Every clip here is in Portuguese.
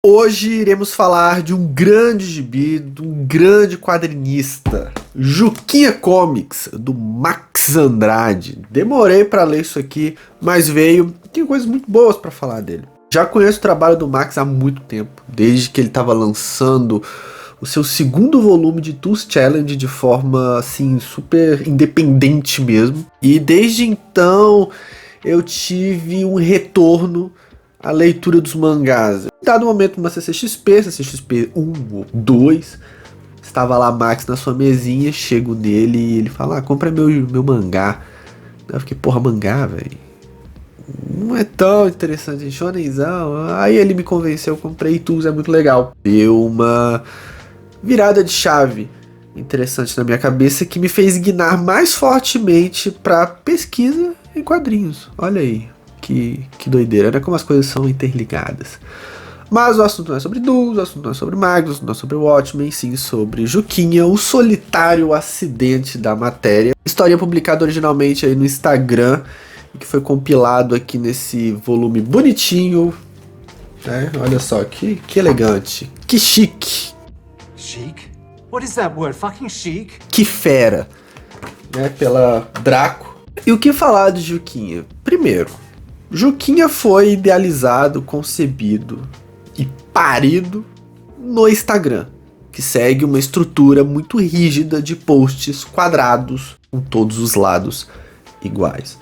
Hoje iremos falar de um grande gibi, de um grande quadrinista, Juquinha Comics, do Max Andrade. Demorei para ler isso aqui, mas veio. Tem coisas muito boas para falar dele. Já conheço o trabalho do Max há muito tempo, desde que ele estava lançando o seu segundo volume de Tools Challenge de forma assim super independente mesmo. E desde então eu tive um retorno à leitura dos mangás. Em dado momento, numa CCXP 1 ou 2, estava lá Max na sua mesinha, chego nele e ele fala, compra meu mangá. Eu fiquei, porra, mangá, velho? Não é tão interessante, shonenzão. Aí ele me convenceu, eu comprei Tools, é muito legal. Deu uma virada de chave interessante na minha cabeça que me fez guinar mais fortemente para pesquisa em quadrinhos. Olha aí, que doideira, né? Como as coisas são interligadas. Mas o assunto não é sobre Tools, o assunto não é sobre Magnus, não é sobre Watchmen, sim sobre Juquinha, o solitário acidente da matéria. História publicada originalmente aí no Instagram, que foi compilado aqui nesse volume bonitinho, né? Olha só, que elegante, que chique. Chic? What is that word? Fucking chic? Que fera, né? Pela Draco. E o que falar de Juquinha? Primeiro, Juquinha foi idealizado, concebido e parido no Instagram, que segue uma estrutura muito rígida de posts quadrados com todos os lados iguais.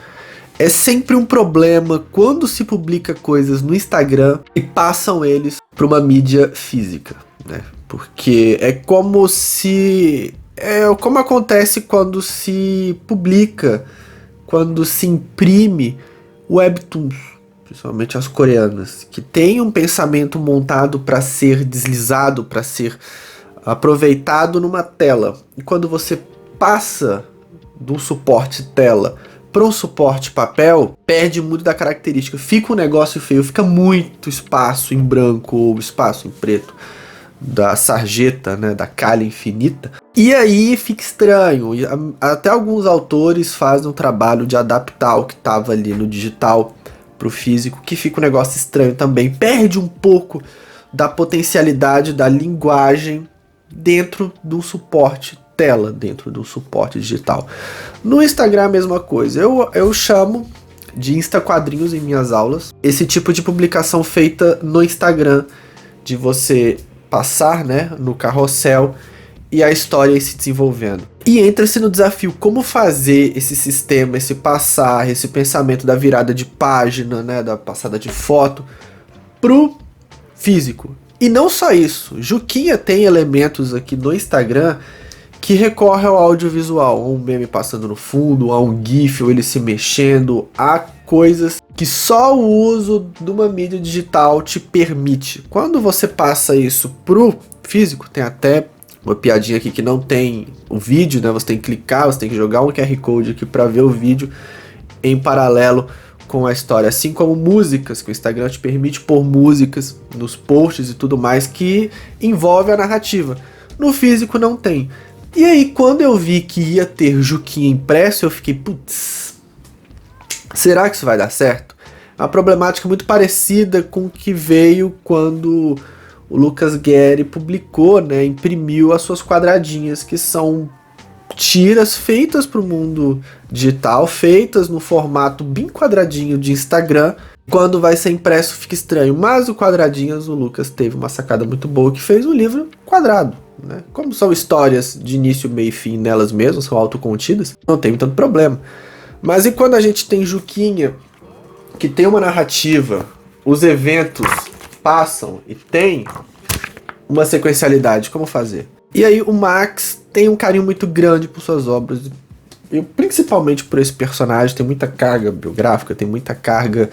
É sempre um problema quando se publica coisas no Instagram e passam eles para uma mídia física, né? Porque é como acontece quando se publica, quando se imprime webtoons, principalmente as coreanas, que tem um pensamento montado para ser deslizado, para ser aproveitado numa tela. E quando você passa do suporte tela para um suporte papel, perde muito da característica. Fica um negócio feio, fica muito espaço em branco ou espaço em preto da sarjeta, né, da calha infinita. E aí fica estranho. E até alguns autores fazem um trabalho de adaptar o que estava ali no digital para o físico, que fica um negócio estranho também. Perde um pouco da potencialidade da linguagem dentro do suporte tela, dentro do suporte digital. No Instagram a mesma coisa. Eu chamo de Insta Quadrinhos em minhas aulas esse tipo de publicação feita no Instagram, de você passar, né, no carrossel e a história ir se desenvolvendo. E entra-se no desafio como fazer esse sistema, esse passar, esse pensamento da virada de página, né, da passada de foto pro físico. E não só isso, Juquinha tem elementos aqui no Instagram que recorre ao audiovisual, a um meme passando no fundo, a um gif, ou ele se mexendo, a coisas que só o uso de uma mídia digital te permite. Quando você passa isso pro físico, tem até uma piadinha aqui que não tem o vídeo, né? Você tem que clicar, você tem que jogar um QR Code aqui para ver o vídeo em paralelo com a história, assim como músicas, que o Instagram te permite pôr músicas nos posts e tudo mais que envolve a narrativa. No físico não tem. E aí, quando eu vi que ia ter Juquinha impresso, eu fiquei, putz, será que isso vai dar certo? É uma problemática muito parecida com o que veio quando o Lucas Guerri publicou, né, imprimiu as suas quadradinhas, que são tiras feitas para o mundo digital, feitas no formato bem quadradinho de Instagram. Quando vai ser impresso fica estranho, mas o quadradinhas, o Lucas teve uma sacada muito boa que fez um livro quadrado, né? Como são histórias de início, meio e fim nelas mesmas, são autocontidas, não tem tanto problema. Mas e quando a gente tem Juquinha, que tem uma narrativa, os eventos passam e tem uma sequencialidade, como fazer? E aí o Max tem um carinho muito grande por suas obras, e principalmente por esse personagem, tem muita carga biográfica, tem muita carga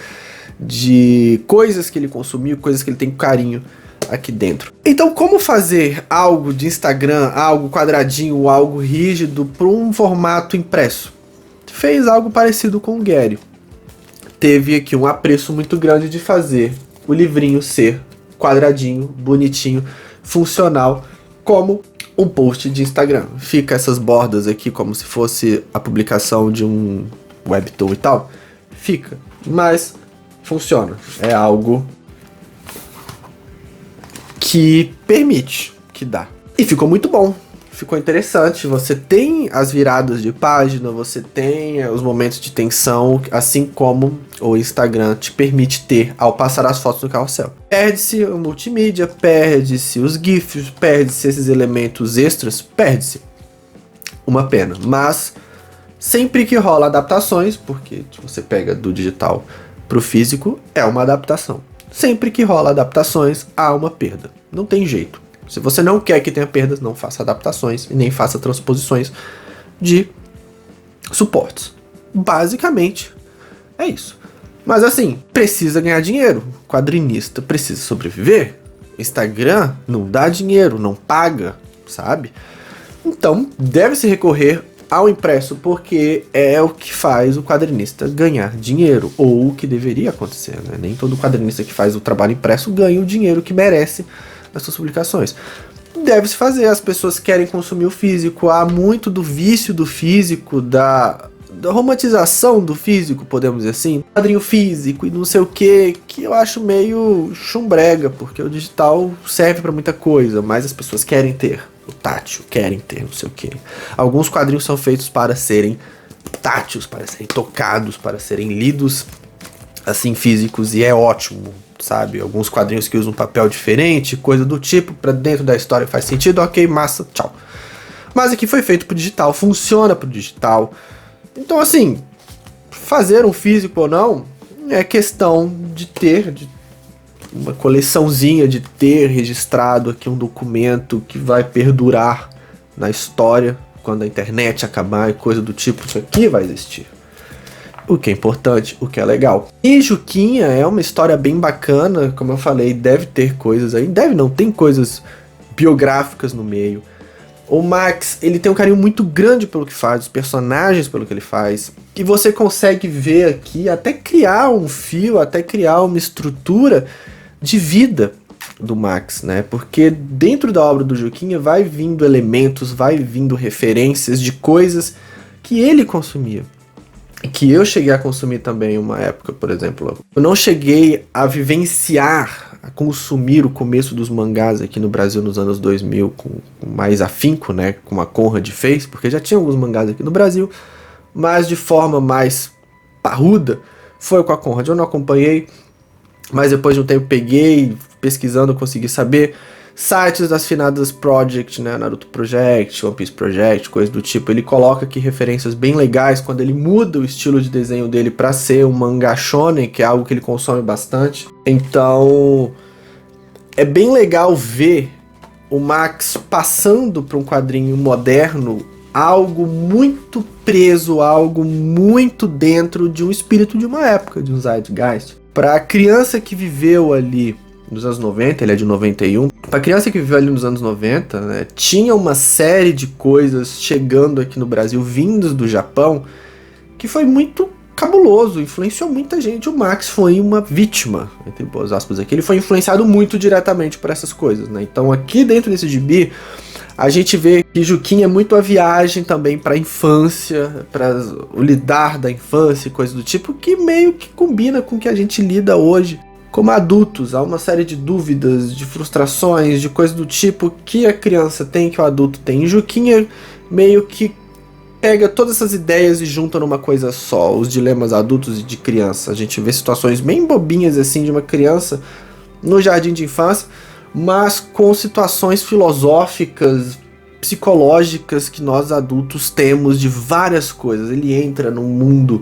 de coisas que ele consumiu, coisas que ele tem carinho aqui dentro. Então, como fazer algo de Instagram, algo quadradinho, algo rígido para um formato impresso? Fez algo parecido com o Guerri. Teve aqui um apreço muito grande de fazer o livrinho ser quadradinho, bonitinho, funcional, como um post de Instagram. Fica essas bordas aqui como se fosse a publicação de um webtoon e tal. Fica, mas funciona. É algo que permite, que dá. E ficou muito bom. Ficou interessante, você tem as viradas de página, você tem os momentos de tensão, assim como o Instagram te permite ter ao passar as fotos no carrossel. Perde-se o multimídia, perde-se os GIFs, perde-se esses elementos extras, perde-se. Uma pena, mas sempre que rola adaptações, porque você pega do digital pro físico, é uma adaptação. Sempre que rola adaptações, há uma perda. Não tem jeito. Se você não quer que tenha perdas, não faça adaptações e nem faça transposições de suportes. Basicamente, é isso. Mas assim, precisa ganhar dinheiro. Quadrinista precisa sobreviver. Instagram não dá dinheiro, não paga, sabe? Então, deve-se recorrer ao impresso, porque é o que faz o quadrinista ganhar dinheiro, ou o que deveria acontecer, né? Nem todo quadrinista que faz o trabalho impresso ganha o dinheiro que merece as suas publicações. Deve-se fazer, as pessoas querem consumir o físico, há muito do vício do físico, da romantização do físico, podemos dizer assim, quadrinho físico e não sei o que eu acho meio chumbrega, porque o digital serve para muita coisa, mas as pessoas querem ter o tátil, querem ter não sei o que. Alguns quadrinhos são feitos para serem táteis, para serem tocados, para serem lidos assim físicos, e é ótimo, sabe? Alguns quadrinhos que usam papel diferente, coisa do tipo, pra dentro da história faz sentido, ok, massa, tchau. Mas aqui foi feito pro digital, funciona pro digital. Então assim, fazer um físico ou não, é questão de ter uma coleçãozinha, de ter registrado aqui um documento que vai perdurar na história, quando a internet acabar e coisa do tipo, isso aqui vai existir. O que é importante, o que é legal. E Juquinha é uma história bem bacana, como eu falei, deve ter coisas aí, deve não, tem coisas biográficas no meio. O Max, ele tem um carinho muito grande pelo que faz, os personagens pelo que ele faz, e você consegue ver aqui, até criar um fio, até criar uma estrutura de vida do Max, né? Porque dentro da obra do Juquinha vai vindo elementos, vai vindo referências de coisas que ele consumia. Que eu cheguei a consumir também em uma época, por exemplo. Eu não cheguei a vivenciar, a consumir o começo dos mangás aqui no Brasil nos anos 2000 com mais afinco, né? Como a Conrad fez, porque já tinha alguns mangás aqui no Brasil, mas de forma mais parruda foi com a Conrad. Eu não acompanhei, mas depois de um tempo peguei, pesquisando, consegui saber. Sites das finadas Project, né, Naruto Project, One Piece Project, coisa do tipo, ele coloca aqui referências bem legais quando ele muda o estilo de desenho dele para ser um mangá shonen, que é algo que ele consome bastante. Então, é bem legal ver o Max passando para um quadrinho moderno, algo muito preso, algo muito dentro de um espírito de uma época, de um zeitgeist. Para a criança que viveu ali nos anos 90, ele é de 91. Pra criança que viveu ali nos anos 90, né, tinha uma série de coisas chegando aqui no Brasil, vindos do Japão, que foi muito cabuloso, influenciou muita gente. O Max foi uma vítima, entre boas aspas aqui, ele foi influenciado muito diretamente por essas coisas, né? Então aqui dentro desse gibi, a gente vê que Juquinha é muito a viagem também pra infância, para o lidar da infância e coisa do tipo, que meio que combina com o que a gente lida hoje. Como adultos, há uma série de dúvidas, de frustrações, de coisas do tipo que a criança tem, que o adulto tem. E Juquinha meio que pega todas essas ideias e junta numa coisa só, os dilemas adultos e de criança. A gente vê situações bem bobinhas assim de uma criança no jardim de infância, mas com situações filosóficas, psicológicas que nós adultos temos de várias coisas. Ele entra num mundo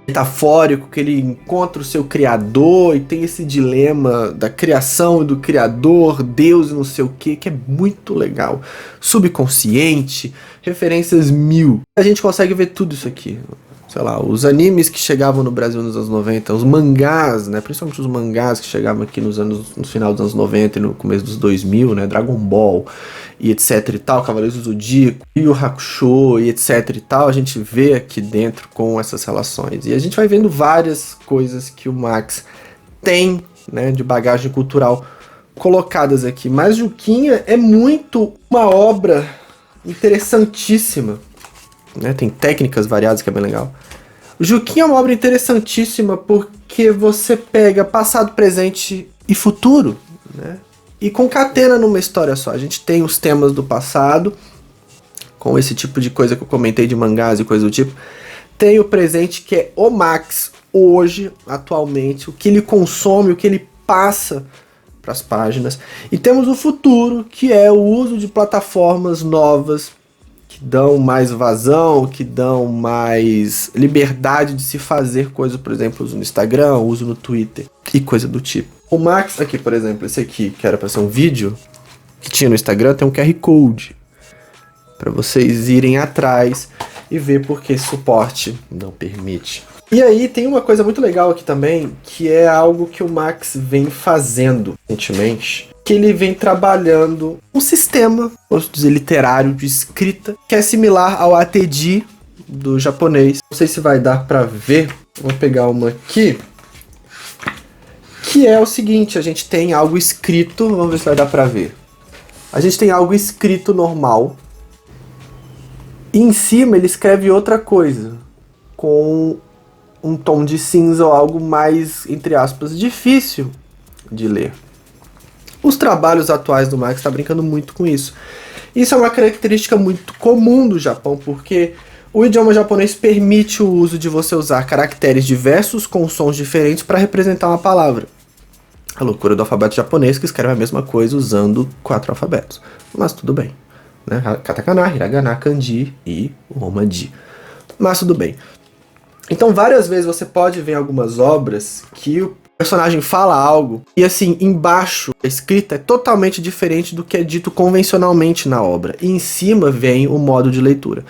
metafórico, que ele encontra o seu criador e tem esse dilema da criação e do criador, Deus e não sei o que é muito legal. Subconsciente, referências mil. A gente consegue ver tudo isso aqui. Sei lá, os animes que chegavam no Brasil nos anos 90, os mangás, né, principalmente os mangás que chegavam aqui no final dos anos 90 e no começo dos 2000, né, Dragon Ball e etc e tal, Cavaleiros do Zodíaco, Yu Yu Hakusho e etc e tal, a gente vê aqui dentro com essas relações. E a gente vai vendo várias coisas que o Max tem, né, de bagagem cultural colocadas aqui. Mas Juquinha é muito uma obra interessantíssima, né? Tem técnicas variadas que é bem legal. O Juquinha é uma obra interessantíssima porque você pega passado, presente e futuro, né? e concatena numa história só. A gente tem os temas do passado, com esse tipo de coisa que eu comentei de mangás e coisa do tipo. Tem o presente, que é o Max, hoje, atualmente, o que ele consome, o que ele passa para as páginas. E temos o futuro, que é o uso de plataformas novas, que dão mais vazão, que dão mais liberdade de se fazer coisa, por exemplo, uso no Instagram, uso no Twitter e coisa do tipo. O Max, aqui, por exemplo, esse aqui, que era para ser um vídeo, que tinha no Instagram, tem um QR Code para vocês irem atrás e ver porque esse suporte não permite. E aí tem uma coisa muito legal aqui também, que é algo que o Max vem fazendo recentemente, que ele vem trabalhando um sistema, posso dizer, literário de escrita, que é similar ao ATD do japonês. Não sei se vai dar para ver, vou pegar uma aqui, que é o seguinte, a gente tem algo escrito, vamos ver se vai dar para ver. A gente tem algo escrito normal, e em cima ele escreve outra coisa, com um tom de cinza ou algo mais, entre aspas, difícil de ler. Os trabalhos atuais do Max estão brincando muito com isso. Isso é uma característica muito comum do Japão, porque o idioma japonês permite o uso de você usar caracteres diversos com sons diferentes para representar uma palavra. A loucura do alfabeto japonês, que escreve a mesma coisa usando 4 alfabetos. Mas tudo bem. Né? Katakana, hiragana, kanji e romaji. Mas tudo bem. Então várias vezes você pode ver em algumas obras que o personagem fala algo e assim, embaixo a escrita é totalmente diferente do que é dito convencionalmente na obra. E em cima vem o modo de leitura.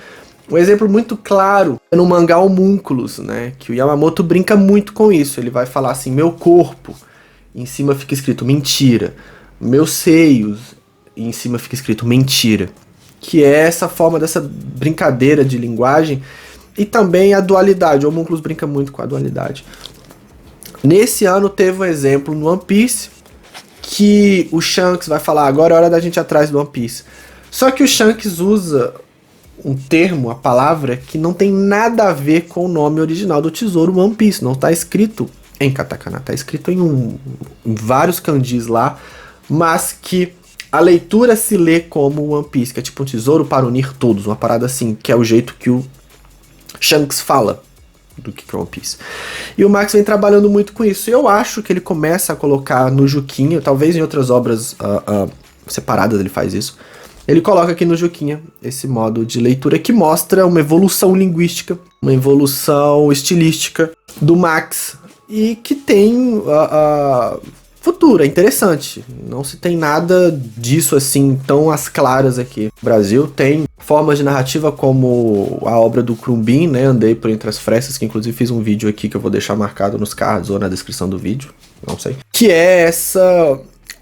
Um exemplo muito claro é no mangá Homúnculos, né? Que o Yamamoto brinca muito com isso. Ele vai falar assim, meu corpo, e em cima fica escrito mentira. Meus seios, e em cima fica escrito mentira. Que é essa forma dessa brincadeira de linguagem. E também a dualidade, o Homúnculos brinca muito com a dualidade. Nesse ano teve um exemplo no One Piece, que o Shanks vai falar, agora é hora da gente ir atrás do One Piece. Só que o Shanks usa um termo, a palavra, que não tem nada a ver com o nome original do tesouro One Piece. Não está escrito em katakana, está escrito em vários kanjis lá, mas que a leitura se lê como One Piece, que é tipo um tesouro para unir todos, uma parada assim, que é o jeito que o Shanks fala do que é One Piece. E o Max vem trabalhando muito com isso. E eu acho que ele começa a colocar no Juquinha, talvez em outras obras separadas ele faz isso. Ele coloca aqui no Juquinha esse modo de leitura que mostra uma evolução linguística, uma evolução estilística do Max e que tem futuro, é interessante. Não se tem nada disso assim tão às claras aqui. O Brasil tem formas de narrativa como a obra do Crumbin, né? Andei por Entre as Frestas, que inclusive fiz um vídeo aqui que eu vou deixar marcado nos cards ou na descrição do vídeo, não sei. Que é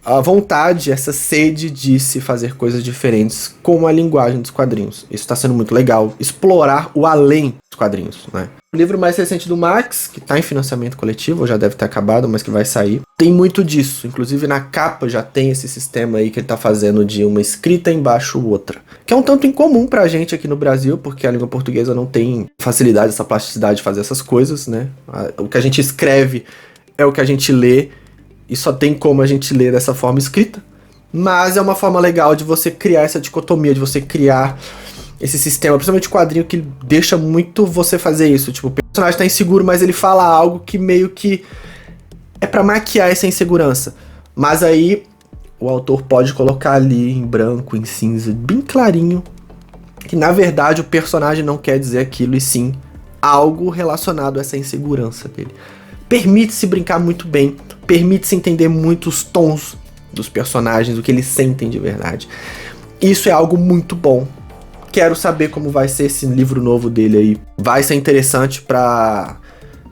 a vontade, essa sede de se fazer coisas diferentes com a linguagem dos quadrinhos. Isso está sendo muito legal, explorar o além dos quadrinhos, né? O livro mais recente do Max, que está em financiamento coletivo, já deve ter acabado, mas que vai sair, tem muito disso. Inclusive na capa já tem esse sistema aí que ele está fazendo de uma escrita embaixo outra. Que é um tanto incomum pra gente aqui no Brasil, porque a língua portuguesa não tem facilidade, essa plasticidade de fazer essas coisas, né? O que a gente escreve é o que a gente lê, e só tem como a gente ler dessa forma escrita. Mas é uma forma legal de você criar essa dicotomia, de você criar esse sistema, principalmente o quadrinho, que deixa muito você fazer isso. Tipo, o personagem tá inseguro, mas ele fala algo que meio que é pra maquiar essa insegurança. Mas aí o autor pode colocar ali em branco, em cinza, bem clarinho, que na verdade o personagem não quer dizer aquilo, e sim algo relacionado a essa insegurança dele. Permite-se brincar muito bem, permite-se entender muitos tons dos personagens, o que eles sentem de verdade. Isso é algo muito bom. Quero saber como vai ser esse livro novo dele aí. Vai ser interessante para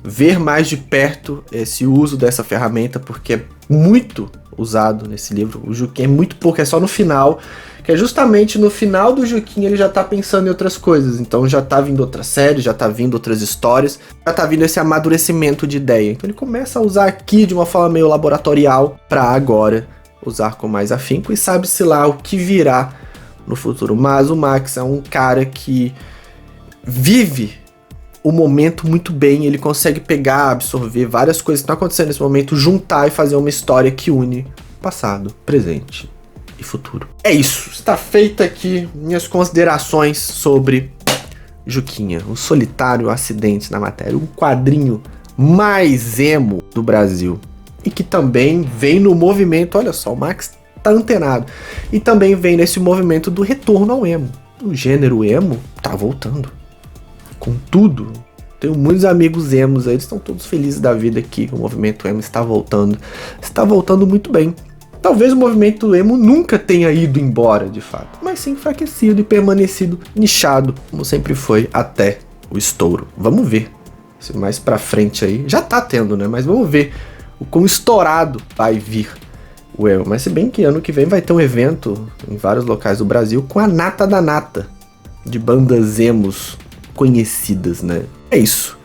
ver mais de perto esse uso dessa ferramenta, porque é muito usado nesse livro. O Juquinha é muito pouco, é só no final, que é justamente no final do Juquinha ele já tá pensando em outras coisas. Então já tá vindo outra série, já tá vindo outras histórias, já tá vindo esse amadurecimento de ideia. Então ele começa a usar aqui de uma forma meio laboratorial para agora usar com mais afinco, e sabe-se lá o que virá no futuro. Mas o Max é um cara que vive o momento muito bem, ele consegue pegar, absorver várias coisas que estão acontecendo nesse momento, juntar e fazer uma história que une passado, presente e futuro. É isso, está feita aqui minhas considerações sobre Juquinha, o solitário acidente na matéria, um quadrinho mais emo do Brasil e que também vem no movimento, olha só, o Max tá antenado, e também vem nesse movimento do retorno ao emo. O gênero emo tá voltando com tudo. Tenho muitos amigos emos aí, eles estão todos felizes da vida que o movimento emo está voltando muito bem. Talvez o movimento emo nunca tenha ido embora, de fato, mas sim enfraquecido e permanecido nichado, como sempre foi até o estouro. Vamos ver se mais pra frente aí, já tá tendo, né? Mas vamos ver o quão estourado vai vir o emo. Mas se bem que ano que vem vai ter um evento em vários locais do Brasil com a nata da nata de bandas emos conhecidas, né? É isso.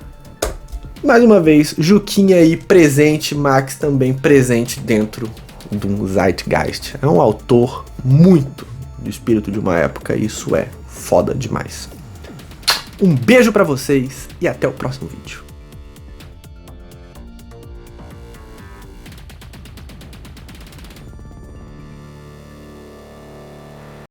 Mais uma vez, Juquinha aí presente, Max também presente dentro de um Zeitgeist. É um autor muito do espírito de uma época, e isso é foda demais. Um beijo pra vocês e até o próximo vídeo.